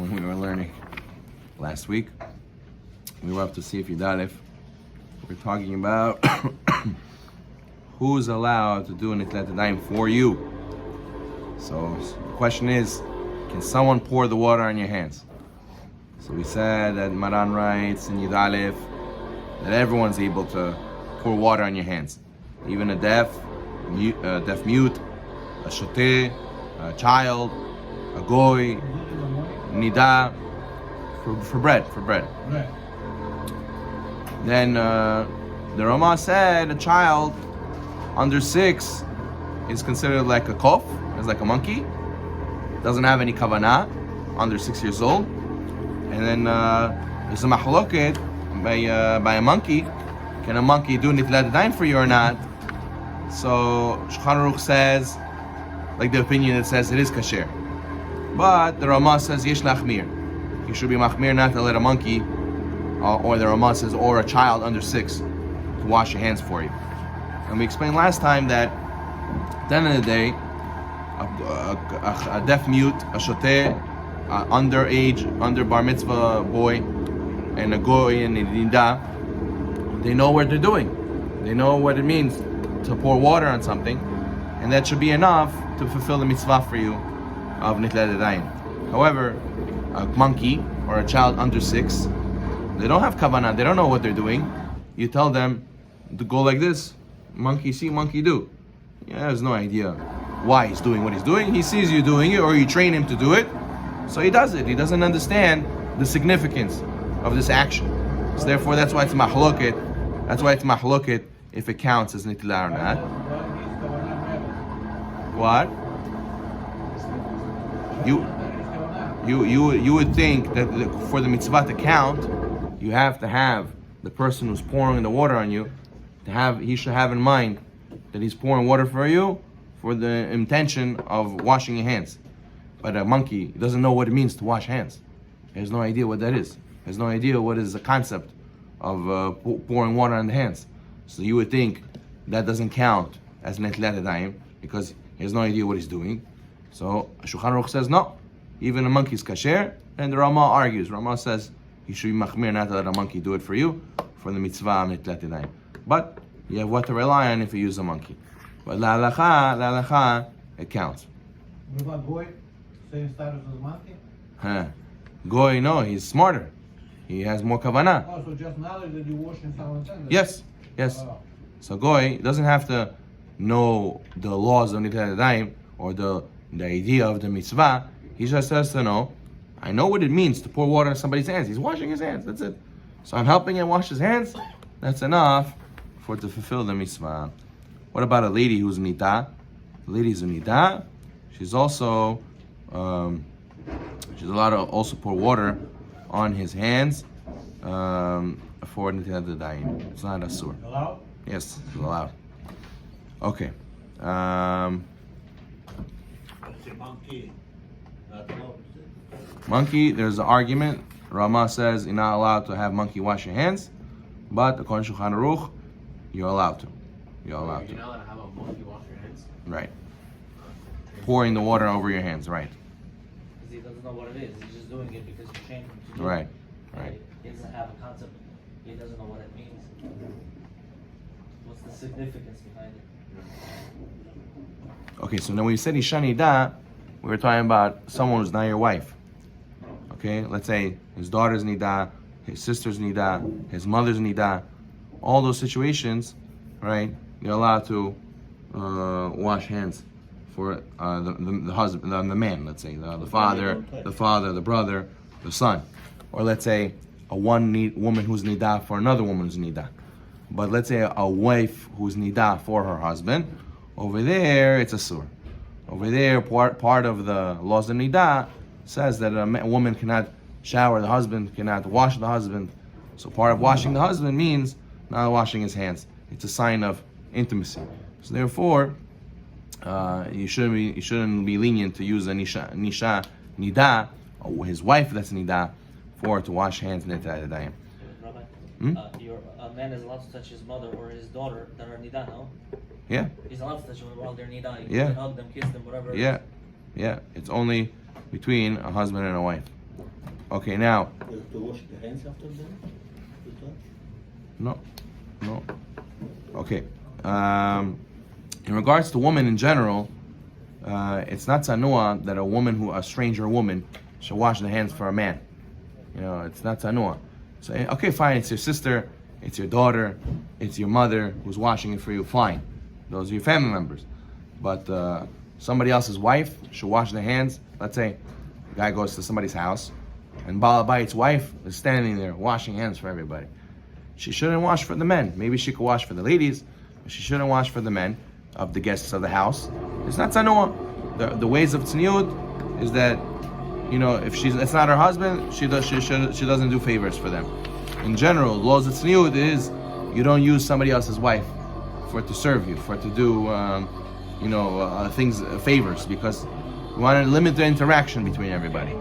when we were learning last week. We were up to see if Yudalef. We're talking about who's allowed to do an Nitlat Yadayim for you. So the question is, can someone pour the water on your hands? So we said that Maran writes in Yudalef that everyone's able to pour water on your hands, even a deaf mute, a shoteh, a child, a goy, nida, for bread. Right. Then the Rama said a child under 6 is considered like a kof, is like a monkey, doesn't have any kavanah, under 6 years old. And then there's a mahloket by a monkey. Can a monkey do nitlat yadayim for you or not? So Shulchan Aruch says, like the opinion that says it is kasher. But the Rama says yesh lachmir. You should be machmir not to let a monkey, or the Rama says, or a child under 6 to wash your hands for you. And we explained last time that at the end of the day, a deaf mute, a shoteh, underage, under bar mitzvah boy, and a goy and a nida, they know what they're doing. They know what it means to pour water on something, and that should be enough to fulfill the mitzvah for you of nitlat yadayim. However, a monkey or a child under 6, they don't have kavanah, they don't know what they're doing. You tell them to go like this, monkey see, monkey do. He has no idea why he's doing what he's doing. He sees you doing it, or you train him to do it, so he does it. He doesn't understand the significance of this action. So therefore, that's why it's mahloket. That's why it's mahloket if it counts as nitila or not. What? You would think that for the mitzvah to count, you have to have the person who's pouring the water on you he should have in mind that he's pouring water for you for the intention of washing your hands. But a monkey doesn't know what it means to wash hands. He has no idea what that is. He has no idea what is the concept of pouring water on the hands. So you would think that doesn't count as nitlat yadayim because he has no idea what he's doing. So Shulchan Aruch says no, even a monkey's kasher, and the Rama argues. Rama says you should be machmir not to let a monkey do it for you for the mitzvah of nitlat yadayim. But you have what to rely on if you use a monkey. But la halacha, it counts. What about goy? Same status as monkey? Goy, no, he's smarter. He has more kavanah. Oh, so just knowledge that you're washing someone's hands? Yes. Oh. So goy doesn't have to know the laws of nitlat yadayim or the idea of the mitzvah. He just has to know, I know what it means to pour water on somebody's hands. He's washing his hands, that's it. So I'm helping him wash his hands. That's enough for it to fulfill the mitzvah. What about a lady who's nida? The lady's a nida. She's also she's allowed to also pour water on his hands for nitlat yadayim. It's not asur. Allowed? Yes, it's allowed. Okay. Monkey, there's an argument. Rama says you're not allowed to have monkey wash your hands, but according to Shulchan Aruch, you're allowed to. You're allowed to. You're not allowed to have a monkey wash your hands? Right. Pouring the water over your hands, right. Because he doesn't know what it is. He's just doing it because you trained him to do Right. it. Right. He doesn't have a concept. He doesn't know what it means. What's the significance behind it? Okay, so then when we said Isha Nida, we were talking about someone who's not your wife. Okay, let's say his daughter's Nida, his sister's Nida, his mother's Nida. All those situations, right, you're allowed to wash hands for the husband, the man, let's say, the father, the brother, the son. Or let's say a woman who's Nida for another woman who's Nida. But let's say a wife who's Nida for her husband, over there it's a sur. Over there, part of the laws of Nida says that a woman cannot shower the husband, cannot wash the husband. So part of washing the husband means not washing his hands. It's a sign of intimacy. So therefore, you shouldn't be lenient to use a nisha nida, or his wife that's nida, for to wash hands in nitlat yadayim. Rabbi, a man is allowed to touch his mother or his daughter that are nida, no? Yeah. He's allowed to touch them while they're nida. Yeah. He can hug them, kiss them, whatever. Yeah. It's only between a husband and a wife. Okay, now. To wash the hands after that? To touch? No. Okay. In regards to women in general, it's not tanua that a stranger woman, should wash the hands for a man. It's not tanua. So, okay, fine, it's your sister, it's your daughter, it's your mother who's washing it for you, fine. Those are your family members. But somebody else's wife should wash their hands. Let's say a guy goes to somebody's house, and Baal Habayit's wife is standing there washing hands for everybody. She shouldn't wash for the men. Maybe she could wash for the ladies, but she shouldn't wash for the men of the guests of the house. It's not tanua. The ways of tzniut is that, if it's not her husband, she doesn't do favors for them. In general, laws of tzniut is you don't use somebody else's wife for it to serve you, for it to do favors, because we want to limit the interaction between everybody.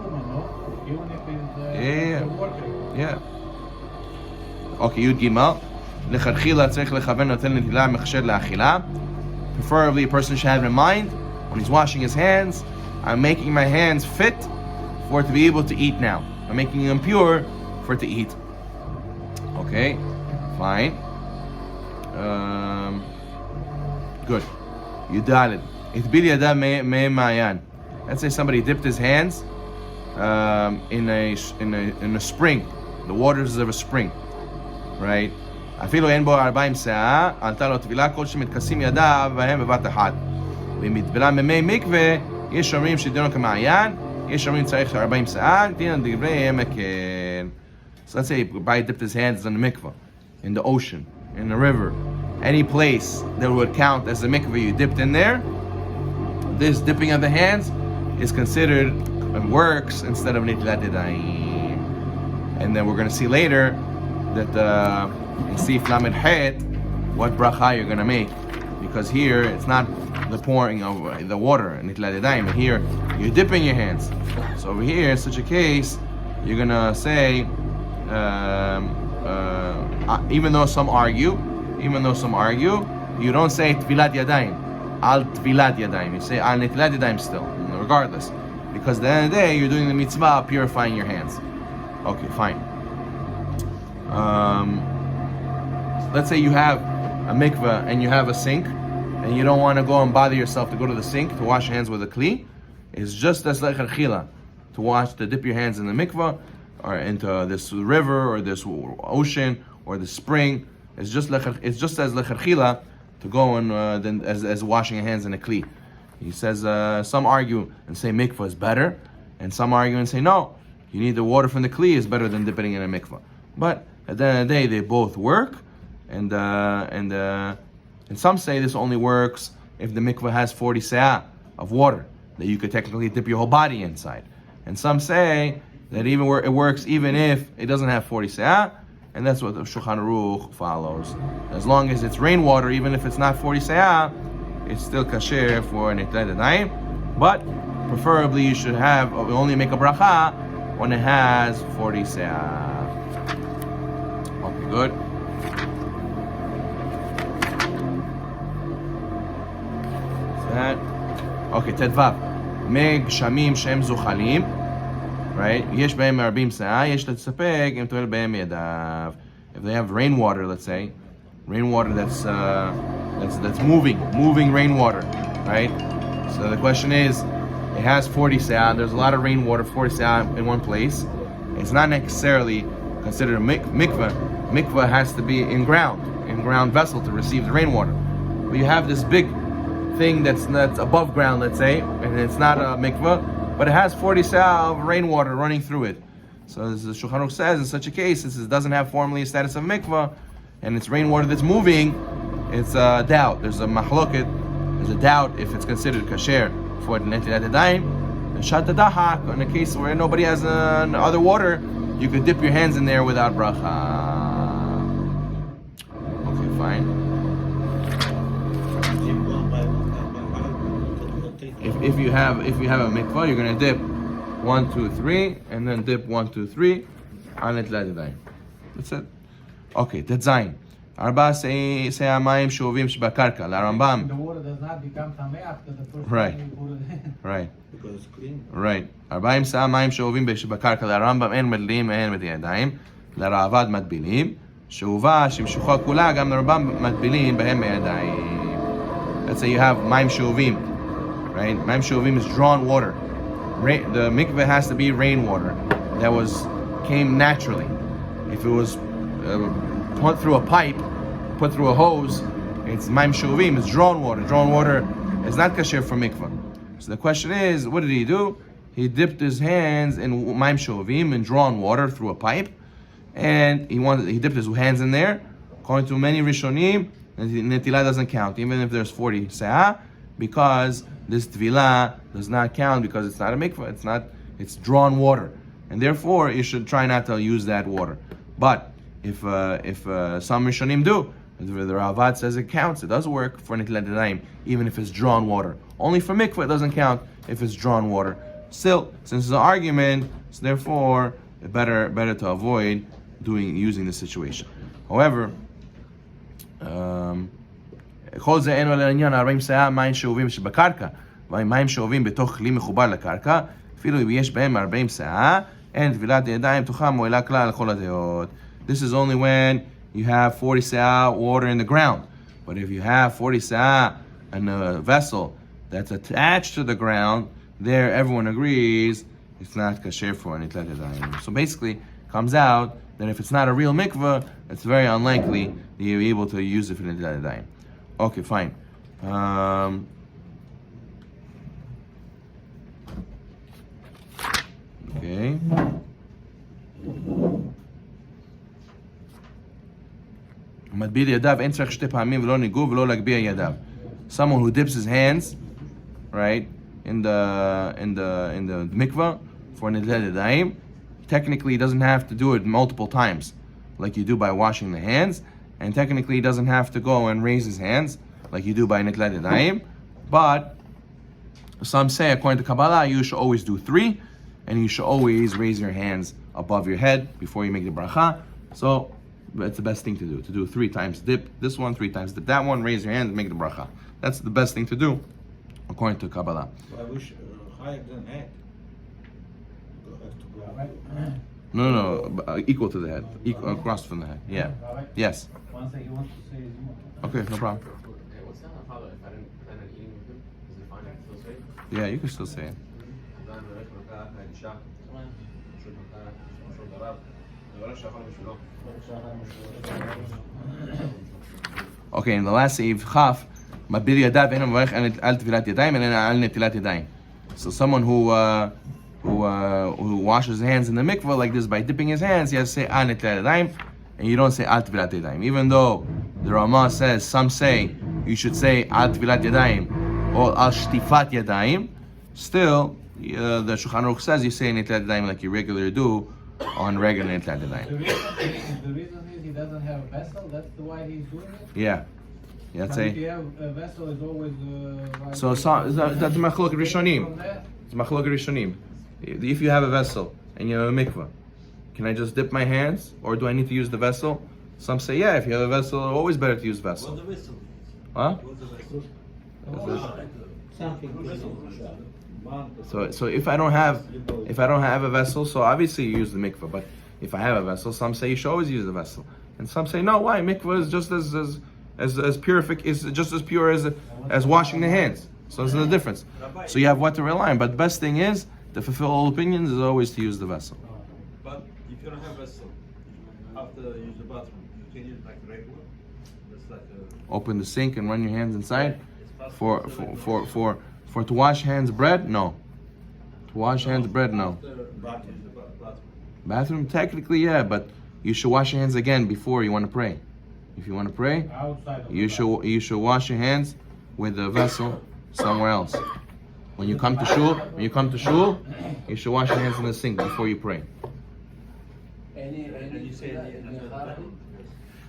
Even if it's Yeah. Okay, Yud Gimel. Lechatchila tzarich lechaven noten netilah mechsher le'achila. Preferably, a person should have in mind when he's washing his hands, I'm making my hands fit for it to be able to eat now. I'm making them pure for it to eat. Okay, fine. Good. Yudalid. Itbil yadav me'mayan. Let's say somebody dipped his hands in a spring, the waters of a spring, right? אפילו אין בו 40 שאה, עלתה לו טבילה כל שמתכסים ידיו בהם בבת אחת. ואם יטבלה במי מקווה, יש אומרים שדינו כמעיין, יש אומרים צריך 40 שאה, דינו דברי מקל. So let's say Rabbi dipped his hands in the mikveh, in the ocean, in the river, any place that would count as a mikveh you dipped in there, this dipping of the hands is considered and works instead of netilat yadayim. And then we're going to see later that in Sif Lamed Het what bracha you're going to make, because here it's not the pouring of the water netilat yadayim, and here you're dipping your hands. So over here, in such a case, you're going to say, even though some argue, you don't say tvilat yadayim, al tvilat yadayim. You say al netilat yadayim still, regardless, because at the end of the day you're doing the mitzvah of purifying your hands. Okay, fine. Let's say you have a mikveh and you have a sink, and you don't want to go and bother yourself to go to the sink to wash your hands with a kli. It's just as lechatchila to dip your hands in the mikveh or into this river or this ocean or the spring. It's just as lechatchila to go and then as washing your hands in a kli. He says some argue and say mikveh is better, and some argue and say no, you need the water from the kli is better than dipping in a mikveh. But at the end of the day, they both work, and some say this only works if the mikveh has 40 se'ah of water that you could technically dip your whole body inside. And some say that it works even if it doesn't have 40 se'ah, and that's what the Shulchan Aruch follows. As long as it's rainwater, even if it's not 40 se'ah, it's still kasher for netilat yadayim. But preferably you should only make a bracha when it has 40 se'ah. Okay, good. That. Okay, Tedvav. Meg shamim shem zuchalim. Right? Yesh behem marbim se'ah, yesh letzapeg im toel behem yadav. If they have rainwater, let's say, rainwater that's moving rainwater, right? So the question is, it has 40 se'ah, there's a lot of rainwater, 40 se'ah in one place. It's not necessarily considered a mikveh. Mikveh has to be in ground vessel to receive the rainwater. But you have this big thing that's above ground, let's say, and it's not a mikveh, but it has 40 se'ah of rainwater running through it. So as the Shulchan Aruch says, in such a case, since it doesn't have formally a status of mikveh, and it's rainwater that's moving, it's a doubt. There's a mahloket, there's a doubt if it's considered kasher for netilat yadayim. And shat dahak, in a case where nobody has other water, you could dip your hands in there without bracha. Okay, fine. If you have a mikvah, you're gonna dip 1, 2, 3, and then dip 1, 2, 3 on netilat yadayim. That's it. Okay, that's zayin. Arba se'ah mayim she'ovim shebakarka. L'Rambam. The water does not become tameh after the first Right. time you put it in. Right. Because it's clean. Right. 40 שאה מים שאובים שבקרקע לרמב"ם אין מדלים ואין בידיים, לראב"ד מטבילים, שאובה שמשוחה כולה גם לרמב"ם מטבילים בהם בידיים. Let's say you have מים שאובים, right? מים שאובים is drawn water. The mikveh has to be rainwater that came naturally. If it was put through a pipe, put through a hose, it's מים שאובים, it's drawn water. Drawn water is not kasher for mikveh. So the question is, what did he do? He dipped his hands in mayim shovim, in drawn water through a pipe, and he dipped his hands in there. According to many Rishonim, netilah doesn't count, even if there's 40 se'ah, because this tvilah does not count because it's not a mikvah, it's drawn water, and therefore you should try not to use that water. But if some Rishonim do, the Ravad says it counts, it does work for netilat yadayim, even if it's drawn water. Only for mikvah it doesn't count if it's drawn water. Still, since it's an argument, so therefore better to avoid using this situation. However, כל זה אינו לעניין 40 שאה מים שאובים שבקרקע ומים שאובים בתוך כלי מחובר לקרקע, אפילו אם יש בהם 40 שאה, אין טבילת ידיים תוכה מועילה כלל לכל הדעות. This is only when you have 40 se'ah water in the ground. But if you have 40 se'ah in a vessel that's attached to the ground, there everyone agrees it's not kasher for netilat yadayim. So basically, comes out that if it's not a real mikveh, it's very unlikely that you'll be able to use it for netilat yadayim. Okay, fine. Okay. מטביל ידיו אין צריך שתי פעמים ולא ניגוב ולא להגביה ידיו. Someone who dips his hands, right, in the mikvah for netilat yadayim, technically he doesn't have to do it multiple times like you do by washing the hands, and technically he doesn't have to go and raise his hands like you do by netilat yadayim. But some say, according to Kabbalah, you should always do 3, and you should always raise your hands above your head before you make the bracha. So it's the best thing to do 3 times dip this one, 3 times dip that one, raise your hand and make the bracha. That's the best thing to do according to Kabbalah. So I wish higher than head. No, equal to the head, across from the head. Yeah. Yes. One thing he wants to say is more. Okay, no problem. Okay, what's that father? If I didn't plan on eating with him, is it fine? I can still say it? Yeah, you can still say it. Okay, in the last Seif Chaf, מטביל ידיו אינו מברך על טבילת ידיים אלא על נטילת ידיים. So someone who washes his hands in the mikvah like this by dipping his hands, he has to say al netilat yadayim, and you don't say al tevilat yadayim. Even though the Ramah says, some say you should say al tevilat yadayim or al shtifat yadayim, still the Shulchan Aruch says you say netilat yadayim like you regularly do on regular netilat yadayim. The reason is he doesn't have a vessel. That's why he's doing it. Yeah, that's But if a. you have a vessel, it's always. So that's machlok rishonim. It's machlok rishonim. If you have a vessel and you have a mikvah, can I just dip my hands, or do I need to use the vessel? Some say, yeah, if you have a vessel, it's always better to use vessel. What's the whistle? Huh? What's the vessel? Something. So if I don't have a vessel, so obviously you use the mikvah. But if I have a vessel, some say you should always use the vessel, and some say no. Why? Mikvah is just as purific, is just as pure as washing the hands. So there's no difference. So you have what to rely on. But the best thing is to fulfill all opinions is always to use the vessel. But if you don't have vessel, after you use the bathroom, you can use like regular. That's like a Open the sink and run your hands inside. For to wash hands bread, no. To wash hands bread, no. Bathroom, technically, yeah, but you should wash your hands again before you want to pray. If you want to pray, Outside of you should wash your hands with a vessel somewhere else. When you come to shul, you should wash your hands in the sink before you pray. and you say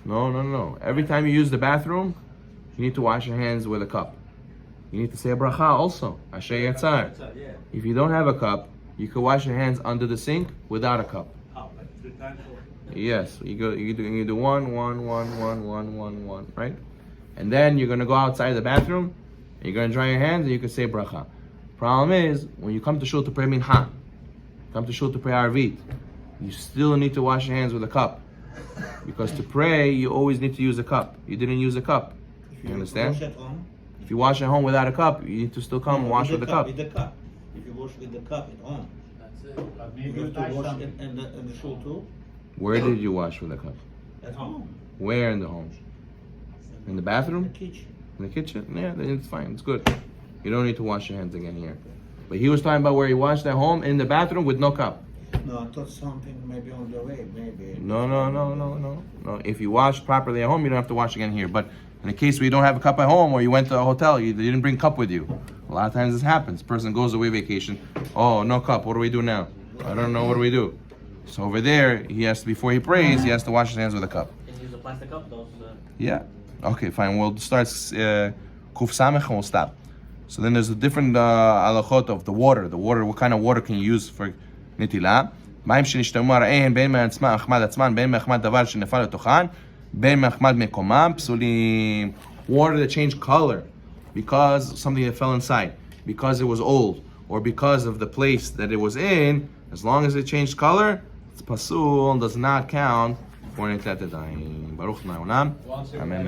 No. Every time you use the bathroom, you need to wash your hands with a cup. You need to say a bracha also. Asher yatzar. yeah. If you don't have a cup, you can wash your hands under the sink without a cup. How, like 3 times Yes, you do one, right? And then you're gonna go outside the bathroom, and you're gonna dry your hands, and you can say bracha. Problem is, when you come to shul to pray mincha, come to shul to pray arvit, you still need to wash your hands with a cup. Because to pray, you always need to use a cup. You didn't use a cup. If You understand? Wash at home, If you wash at home without a cup, you need to still come and wash with the cup. With the cup. If you wash with the cup at home, That's it. But you maybe you have tie to wash something. in the shul too. Where did you wash with a cup? At home. Where in the home? In the bathroom? In the kitchen. In the kitchen? Yeah, then it's fine. It's good. You don't need to wash your hands again here. But he was talking about where he washed at home in the bathroom with no cup. No, I thought something maybe on the way, maybe. No. If you washed properly at home, you don't have to wash again here. But in the case where you don't have a cup at home, or you went to a hotel, you didn't bring cup with you. A lot of times this happens. Person goes away vacation. Oh, no cup. What do we do now? I don't know. What do we do? So over there, he has to, before he prays, he has to wash his hands with a cup. Can you use a plastic cup? Those. Yeah. Okay, fine. We'll start Kuf Samech and we'll stop. So then there's a different halachot of the water. The water, what kind of water can you use for nitila? מים שנשתמו הראיהם בין מעצמם מחמד עצמן בין מחמד דבר שנפל לתוכן בין מחמד מקומם פסולים. Water that changed color because something that fell inside, because it was old, or because of the place that it was in, as long as it changed color, it's pasul, does not count for nitlat yadayim. Baruch Adonai Olam. Amen.